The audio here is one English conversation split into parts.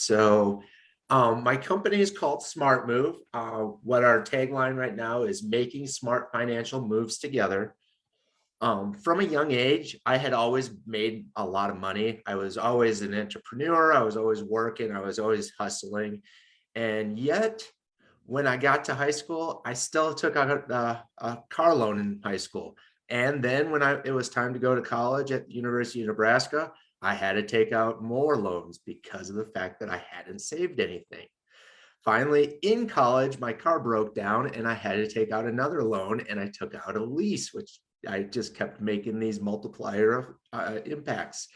So my company is called SmartMov. What our tagline right now is making smart financial moves together. From a young age, I had always made a lot of money. I was always an entrepreneur. I was always working. I was always hustling. And yet, when I got to high school, I still took out a car loan in high school. And then when it was time to go to college at University of Nebraska, I had to take out more loans because of the fact that I hadn't saved anything. Finally, in college, my car broke down and I had to take out another loan, and I took out a lease, which I just kept making these multiplier of impacts.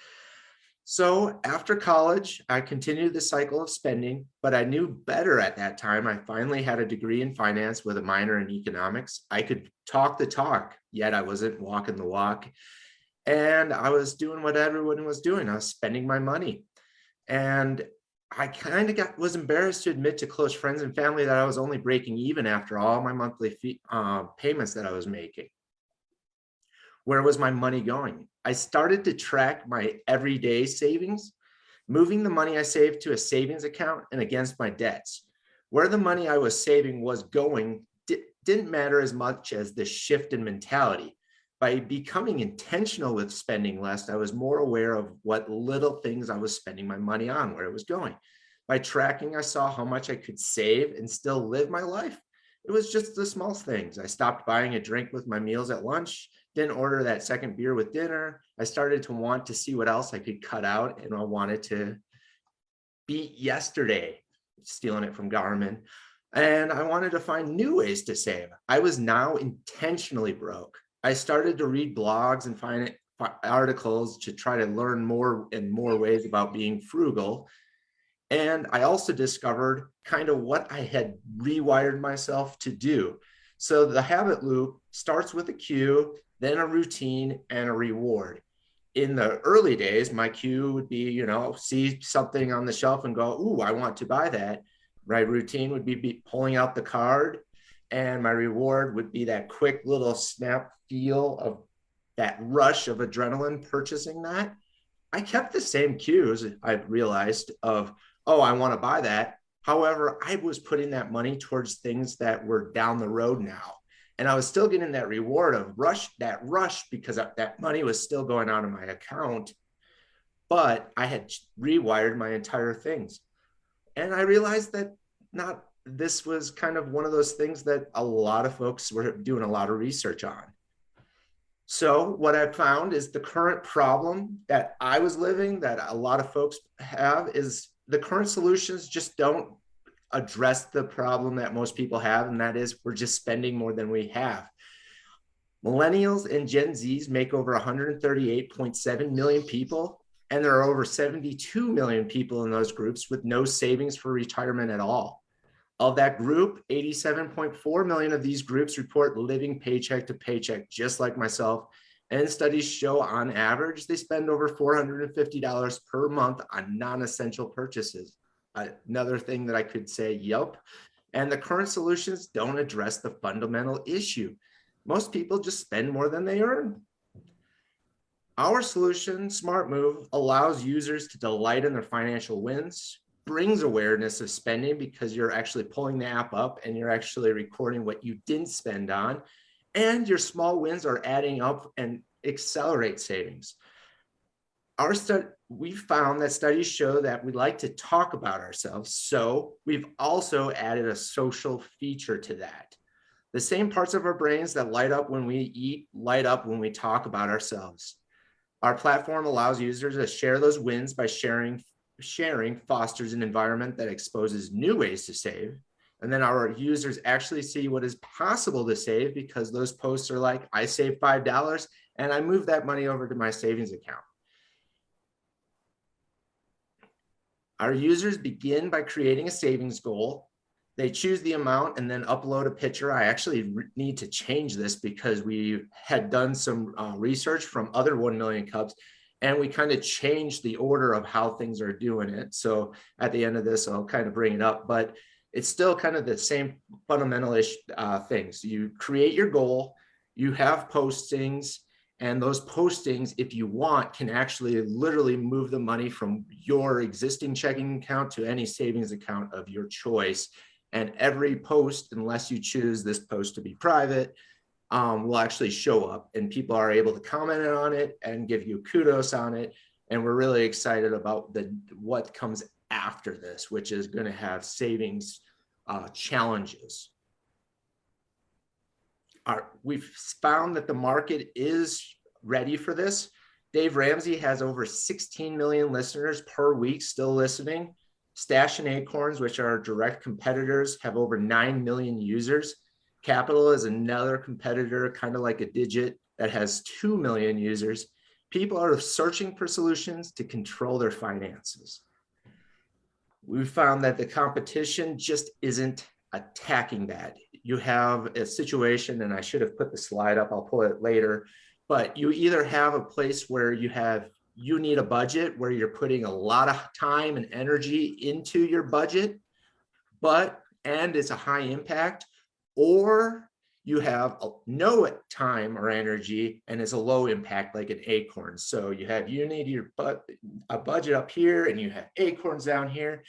So after college, I continued the cycle of spending, but I knew better at that time. I finally had a degree in finance with a minor in economics. I could talk the talk, yet I wasn't walking the walk. And I was doing what everyone was doing. I was spending my money. And I kind of was embarrassed to admit to close friends and family that I was only breaking even after all my monthly payments that I was making. Where was my money going? I started to track my everyday savings, moving the money I saved to a savings account and against my debts. Where the money I was saving was going didn't matter as much as the shift in mentality. By becoming intentional with spending less, I was more aware of what little things I was spending my money on, where it was going. By tracking, I saw how much I could save and still live my life. It was just the small things. I stopped buying a drink with my meals at lunch, didn't order that second beer with dinner. I started to want to see what else I could cut out, and I wanted to beat yesterday, stealing it from Garmin. And I wanted to find new ways to save. I was now intentionally broke. I started to read blogs and find articles to try to learn more and more ways about being frugal. And I also discovered kind of what I had rewired myself to do. So the habit loop starts with a cue, then a routine, and a reward. In the early days, my cue would be, see something on the shelf and go, ooh, I want to buy that. My routine would be pulling out the card, and my reward would be that quick little snap feel of that rush of adrenaline purchasing that. I kept the same cues, I realized, of, oh, I want to buy that. However, I was putting that money towards things that were down the road now. And I was still getting that reward of that rush because that money was still going out of my account. But I had rewired my entire things. And I realized that this was kind of one of those things that a lot of folks were doing a lot of research on. So what I found is the current problem that I was living, that a lot of folks have, is the current solutions just don't address the problem that most people have, and that is we're just spending more than we have. Millennials and Gen Zs make over 138.7 million people, and there are over 72 million people in those groups with no savings for retirement at all. Of that group, 87.4 million of these groups report living paycheck to paycheck, just like myself. And studies show on average, they spend over $450 per month on non-essential purchases. Another thing that I could say, yep. And the current solutions don't address the fundamental issue. Most people just spend more than they earn. Our solution, SmartMov, allows users to delight in their financial wins, brings awareness of spending because you're actually pulling the app up and you're actually recording what you didn't spend on, and your small wins are adding up and accelerate savings. We found that studies show that we like to talk about ourselves, so we've also added a social feature to that. The same parts of our brains that light up when we eat light up when we talk about ourselves. Our platform allows users to share those wins by sharing fosters an environment that exposes new ways to save. And then our users actually see what is possible to save because those posts are like, I saved $5 and I moved that money over to my savings account. Our users begin by creating a savings goal. They choose the amount and then upload a picture. I actually need to change this because we had done some research from other 1 million Cubs. and we kind of changed the order of how things are doing it. So at the end of this, I'll kind of bring it up, but it's still kind of the same fundamental-ish things. You create your goal, you have postings, and those postings, if you want, can actually literally move the money from your existing checking account to any savings account of your choice. And every post, unless you choose this post to be private, will actually show up, and people are able to comment on it and give you kudos on it. And we're really excited about what comes after this, which is going to have savings challenges. We've found that the market is ready for this. Dave Ramsey has over 16 million listeners per week still listening. Stash and Acorns, which are direct competitors, have over 9 million users. Capital is another competitor, kind of like a Digit, that has 2 million users. People are searching for solutions to control their finances. We found that the competition just isn't attacking that. You have a situation, and I should have put the slide up, I'll pull it later, but you either have a place where you need a budget where you're putting a lot of time and energy into your budget, and it's a high impact, or you have no time or energy and it's a low impact, like an Acorn. So you need a budget up here and you have Acorns down here.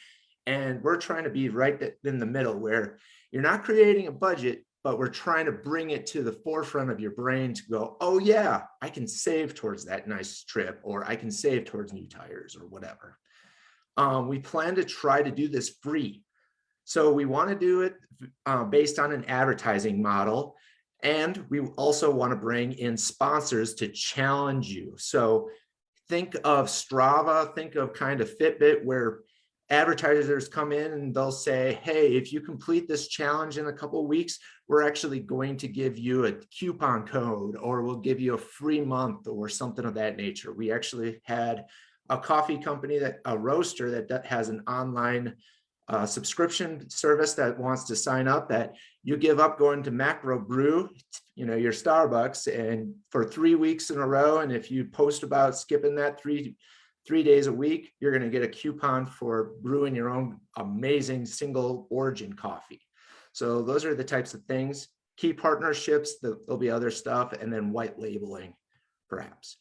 And we're trying to be right in the middle, where you're not creating a budget, but we're trying to bring it to the forefront of your brain to go, oh yeah, I can save towards that nice trip, or I can save towards new tires or whatever. We plan to try to do this free. So we want to do it based on an advertising model. And we also want to bring in sponsors to challenge you. So think of Strava, think of kind of Fitbit, where advertisers come in and they'll say, hey, if you complete this challenge in a couple of weeks, we're actually going to give you a coupon code, or we'll give you a free month or something of that nature. We actually had a coffee company, a roaster that has an online subscription service that wants to sign up, that you give up going to Macro Brew, your Starbucks, and for 3 weeks in a row. And if you post about skipping that three days a week, you're going to get a coupon for brewing your own amazing single origin coffee. So those are the types of things. Key partnerships, there'll be other stuff, and then white labeling, perhaps.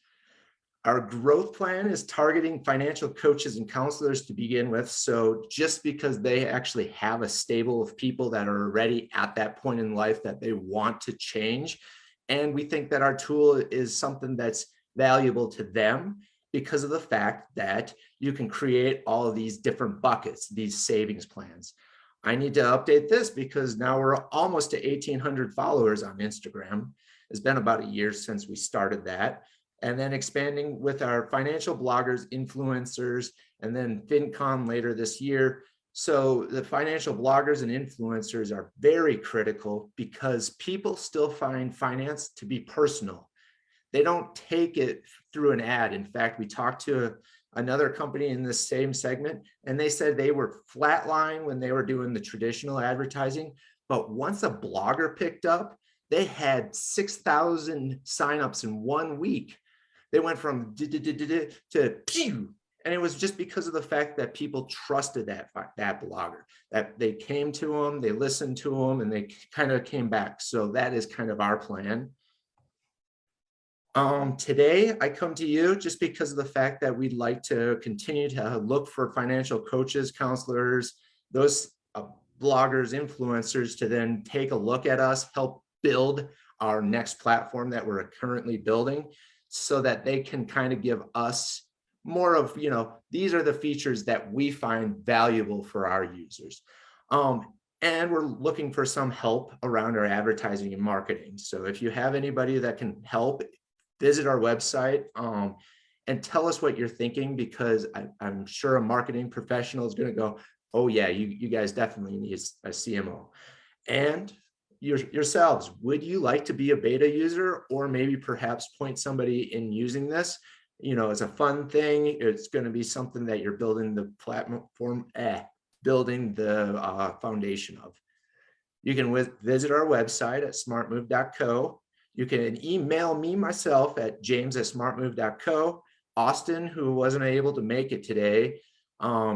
Our growth plan is targeting financial coaches and counselors to begin with. So just because they actually have a stable of people that are already at that point in life that they want to change. And we think that our tool is something that's valuable to them because of the fact that you can create all of these different buckets, these savings plans. I need to update this because now we're almost to 1,800 followers on Instagram. It's been about a year since we started that. And then expanding with our financial bloggers, influencers, and then FinCon later this year. So the financial bloggers and influencers are very critical because people still find finance to be personal. They don't take it through an ad. In fact, we talked to another company in this same segment, and they said they were flatline when they were doing the traditional advertising. But once a blogger picked up, they had 6,000 signups in 1 week. They went from to pew, and it was just because of the fact that people trusted that blogger, that they came to them, they listened to them, and they kind of came back. So that is kind of our plan. Today, I come to you just because of the fact that we'd like to continue to look for financial coaches, counselors, those bloggers, influencers to then take a look at us, help build our next platform that we're currently building, so that they can kind of give us more of, these are the features that we find valuable for our users. And we're looking for some help around our advertising and marketing. So if you have anybody that can help, visit our website and tell us what you're thinking, because I'm sure a marketing professional is going to go, oh yeah, you guys definitely need a CMO. And yourselves, would you like to be a beta user, or maybe perhaps point somebody in using this? It's a fun thing. It's going to be something that you're building the platform, building the foundation of. You can visit our website at smartmove.co. You can email me myself at james@smartmove.co, Austin, who wasn't able to make it today.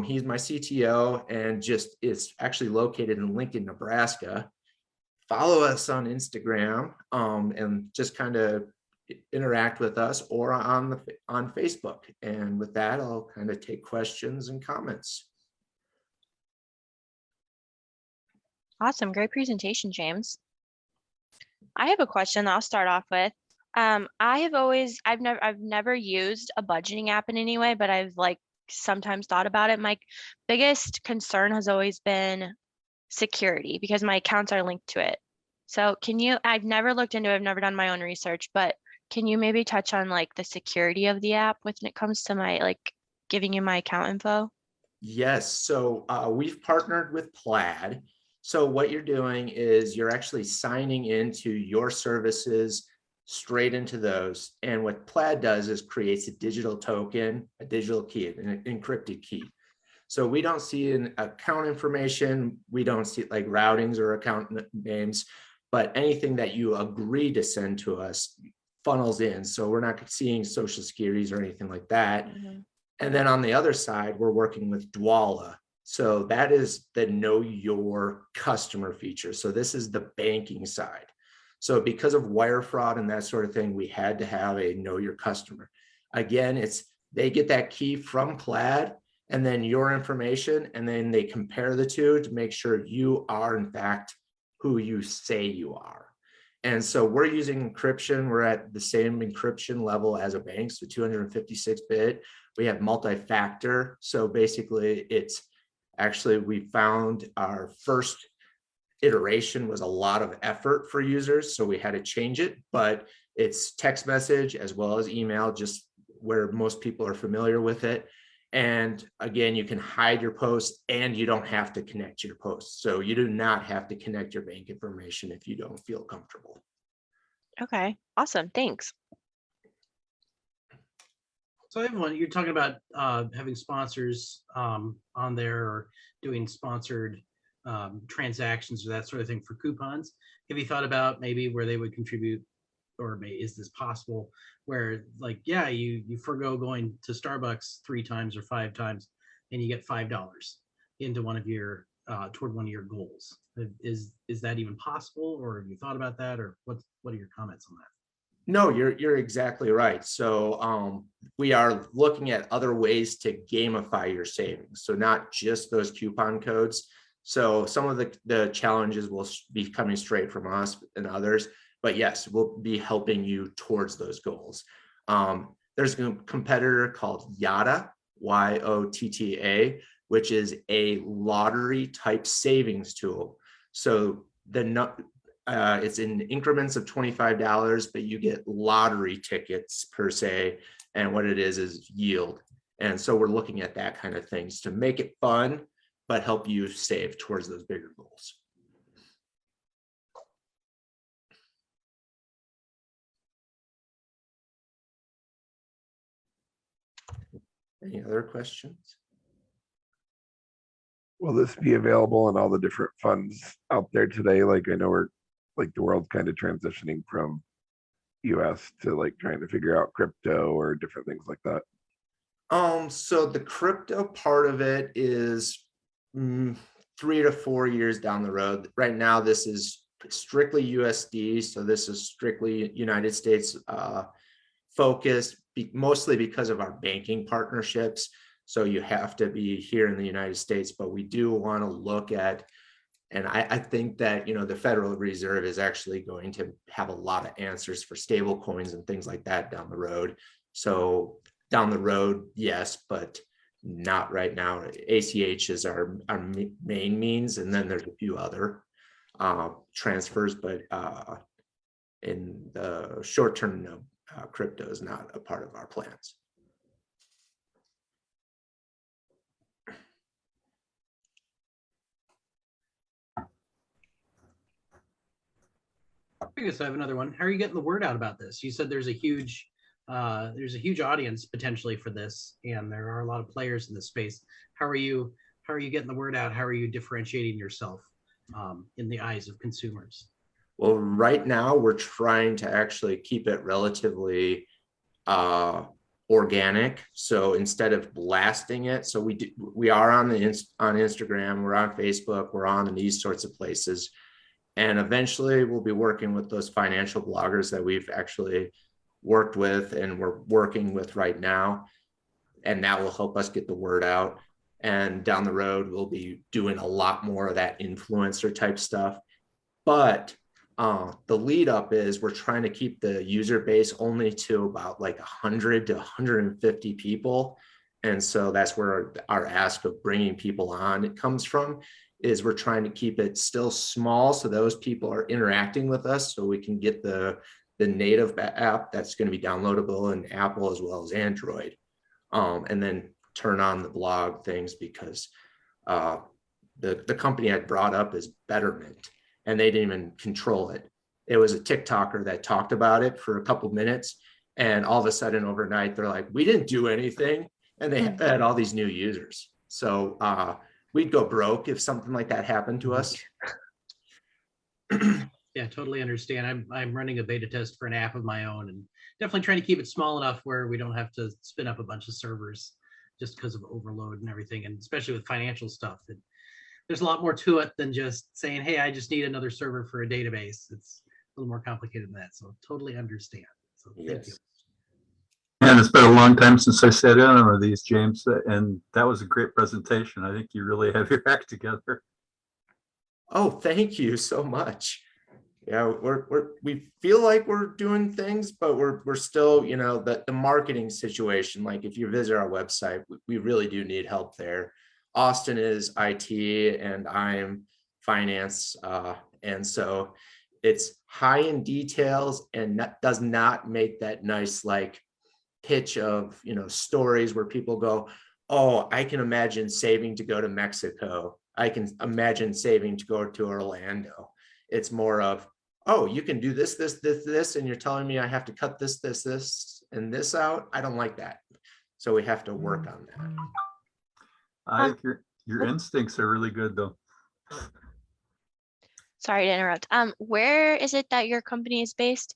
He's my CTO and just is actually located in Lincoln, Nebraska. Follow us on Instagram and just kind of interact with us, or on Facebook. And with that, I'll kind of take questions and comments. Awesome. Great presentation, James. I have a question that I'll start off with. I've never used a budgeting app in any way, but I've like sometimes thought about it. My biggest concern has always been security because my accounts are linked to it. So I've never looked into it, I've never done my own research, but can you maybe touch on like the security of the app when it comes to my like giving you my account info? Yes, so we've partnered with Plaid. So what you're doing is you're actually signing into your services straight into those. And what Plaid does is creates a digital token, a digital key, an encrypted key. So we don't see an account information. We don't see like routings or account names, but anything that you agree to send to us funnels in. So we're not seeing social securities or anything like that. Mm-hmm. And then on the other side, we're working with Dwala. So that is the know your customer feature. So this is the banking side. So because of wire fraud and that sort of thing, we had to have a know your customer. Again, they get that key from Plaid and then your information, and then they compare the two to make sure you are in fact who you say you are. And so we're using encryption. We're at the same encryption level as a bank, so 256-bit. We have multi-factor. So basically we found our first iteration was a lot of effort for users, so we had to change it, but it's text message as well as email, just where most people are familiar with it. And again, you can hide your posts and you don't have to connect your posts. So you do not have to connect your bank information if you don't feel comfortable. Okay, awesome. Thanks. So I have one. You're talking about having sponsors on there or doing sponsored transactions or that sort of thing for coupons. Have you thought about maybe where they would contribute, or is this possible where like, yeah, you forego going to Starbucks 3 times or 5 times and you get $5 into one of your toward one of your goals? Is that even possible, or have you thought about that, or what are your comments on that? No, you're exactly right. So we are looking at other ways to gamify your savings. So not just those coupon codes. So some of the challenges will be coming straight from us and others, but yes, we'll be helping you towards those goals. There's a competitor called Yotta, YOTTA, which is a lottery type savings tool. So it's in increments of $25, but you get lottery tickets per se. And what it is yield. And so we're looking at that kind of things to make it fun, but help you save towards those bigger goals. Any other questions? Will this be available in all the different funds out there today? Like, I know we're like the world's kind of transitioning from US to like trying to figure out crypto or different things like that. So the crypto part of it is 3 to 4 years down the road. Right now, this is strictly USD. So this is strictly United States focused, mostly because of our banking partnerships. So you have to be here in the United States, but we do want to look at, and I think that, the Federal Reserve is actually going to have a lot of answers for stable coins and things like that down the road. So down the road, yes, but not right now. ACH is our main means, and then there's a few other transfers, but in the short term, no, crypto is not a part of our plans. I guess I have another one. How are you getting the word out about this? You said there's a huge audience potentially for this, and there are a lot of players in this space. How are you getting the word out? How are you differentiating yourself in the eyes of consumers? Well, right now we're trying to actually keep it relatively organic. So instead of blasting it, so we are on on Instagram, we're on Facebook, we're on these sorts of places. And eventually we'll be working with those financial bloggers that we've actually worked with and we're working with right now. And that will help us get the word out. And down the road, we'll be doing a lot more of that influencer type stuff. But the lead up is we're trying to keep the user base only to about like 100 to 150 people. And so that's where our ask of bringing people on it comes from, is we're trying to keep it still small so those people are interacting with us so we can get the native app that's going to be downloadable in Apple as well as Android. And then turn on the blog things, because the company I brought up is Betterment, and they didn't even control it. It was a TikToker that talked about it for a couple minutes, and all of a sudden overnight, they're like, we didn't do anything. And they had all these new users. So we'd go broke if something like that happened to us. Yeah, totally understand. I'm running a beta test for an app of my own, and definitely trying to keep it small enough where we don't have to spin up a bunch of servers just because of overload and everything. And especially with financial stuff, there's a lot more to it than just saying, hey, I just need another server for a database. It's a little more complicated than that. So totally understand. So thank you. And it's been a long time since I sat in on one of these, James, and that was a great presentation. I think you really have your act together. Oh, thank you so much. Yeah, we feel like we're doing things, but we're still, you know, the marketing situation. Like if you visit our website, we really do need help there. Austin is IT and I'm finance, and so it's high in details and does not make that nice like pitch of, you know, stories where people go, oh, I can imagine saving to go to Mexico. I can imagine saving to go to Orlando. It's more of, oh, you can do this, and you're telling me I have to cut this, and this out. I don't like that. So we have to work on that. I think your instincts are really good, though. Sorry to interrupt. Where is it that your company is based?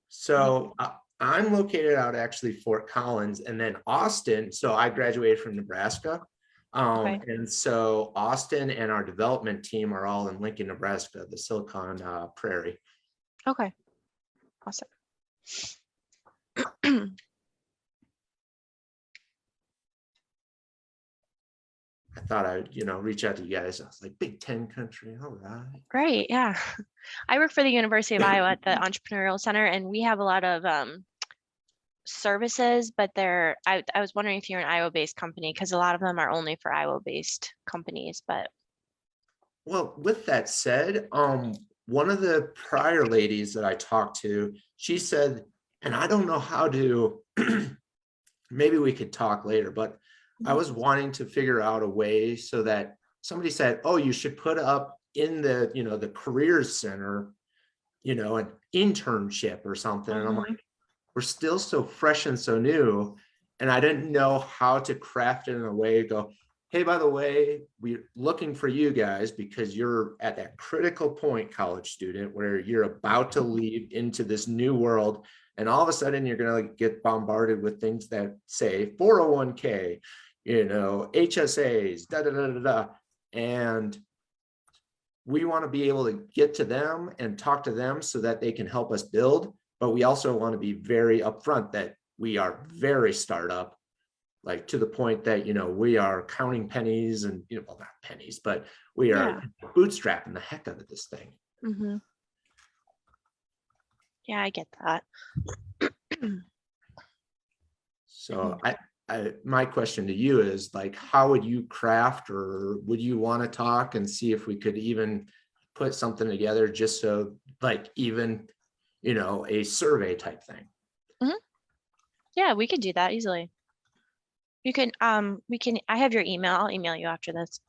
So I'm located out actually Fort Collins, and then Austin. So I graduated from Nebraska. Okay. And so Austin and our development team are all in Lincoln, Nebraska, the Silicon Prairie. Okay. Awesome. I thought I'd, you know, reach out to you guys. I was like, Big Ten country. All right. Great. Yeah. I work for the University of Iowa at the Entrepreneurial Center, and we have a lot of services, but I was wondering if you're an Iowa-based company, because a lot of them are only for Iowa-based companies. But well, with that said, one of the prior ladies that I talked to, she said, and I don't know how to, maybe we could talk later, but I was wanting to figure out a way so that somebody said, oh, you should put up in the, you know, the careers center, you know, an internship or something. And I'm like, we're still so fresh and so new. And I didn't know how to craft it in a way to go, hey, by the way, we're looking for you guys because you're at that critical point, college student, where you're about to leave into this new world. And all of a sudden you're going to get bombarded with things that say 401k, you know, HSAs, da, da, da, da, da. And we want to be able to get to them and talk to them so that they can help us build. But we also want to be very upfront that we are very startup, like to the point that, you know, we are counting pennies and, you know, well, not pennies, but we are bootstrapping the heck out of this thing. mm-hmm. Yeah, I get that. So my question to you is like, how would you craft, or would you want to talk and see if we could even put something together just so like even, you know, a survey type thing? Yeah, we can do that easily. You can, I have your email. I'll email you after this.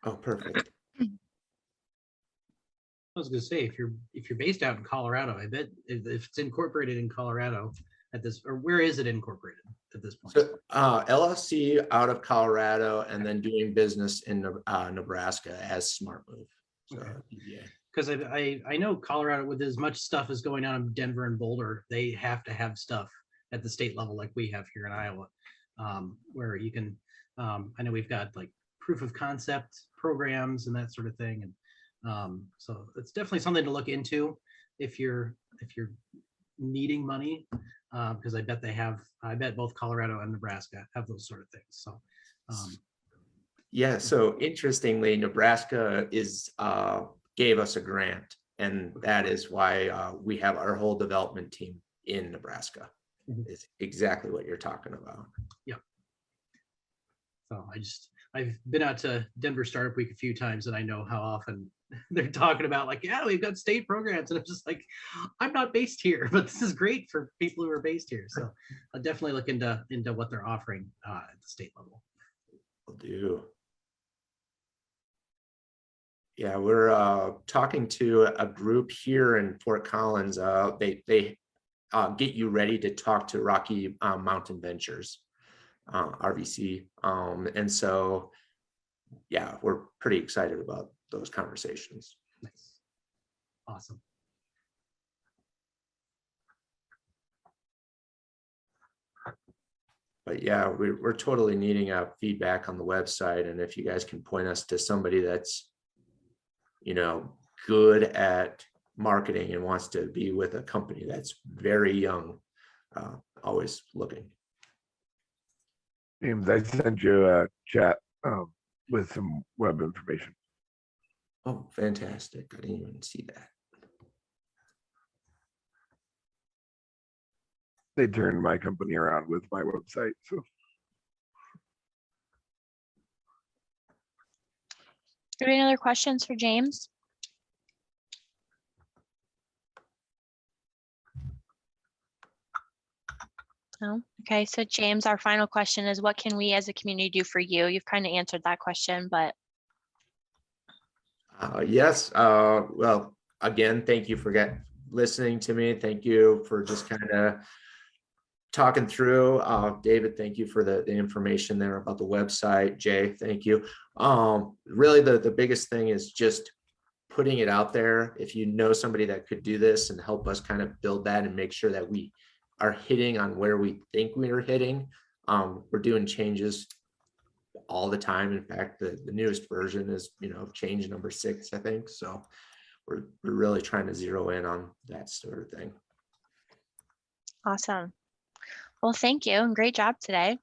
Oh, perfect. I was going to say, if you're based out in Colorado, I bet if it's incorporated in Colorado at this, or where is it incorporated at this point? So LLC out of Colorado, and then doing business in Nebraska as SmartMov. So, Okay. yeah. Because I know Colorado, with as much stuff as going on in Denver and Boulder, they have to have stuff at the state level like we have here in Iowa, where you can, I know we've got like proof of concept programs and that sort of thing. And so it's definitely something to look into if you're needing money, because I bet both Colorado and Nebraska have those sort of things. So Yeah, so interestingly, Nebraska gave us a grant, and that is why we have our whole development team in Nebraska. Mhm. It's exactly what you're talking about. So I've been out to Denver Startup Week a few times, and I know how often they're talking about like, yeah, we've got state programs, and I'm just like, I'm not based here, but this is great for people who are based here. So I'll definitely look into what they're offering at the state level. Will do. Yeah, we're talking to a group here in Fort Collins. They get you ready to talk to Rocky Mountain Ventures, RVC. And so, yeah, we're pretty excited about those conversations. Nice. Awesome. But yeah, we're totally needing feedback on the website. And if you guys can point us to somebody that's, good at marketing and wants to be with a company that's very young, always looking. James, I sent you a chat with some web information. Oh, fantastic. I didn't even see that. They turned my company around with my website. So Are there any other questions for James? No? Okay, so James, our final question is, what can we as a community do for you? You've kind of answered that question, but. Yes. Well, again, thank you for listening to me. Thank you for just kind of talking through. David, thank you for the information there about the website. Jay, thank you. Really, the biggest thing is just putting it out there. If you know somebody that could do this and help us kind of build that and make sure that we are hitting on where we think we are hitting. We're doing changes all the time. In fact, the newest version is, change number 6, I think. So we're really trying to zero in on that sort of thing. Awesome. Well, thank you and great job today.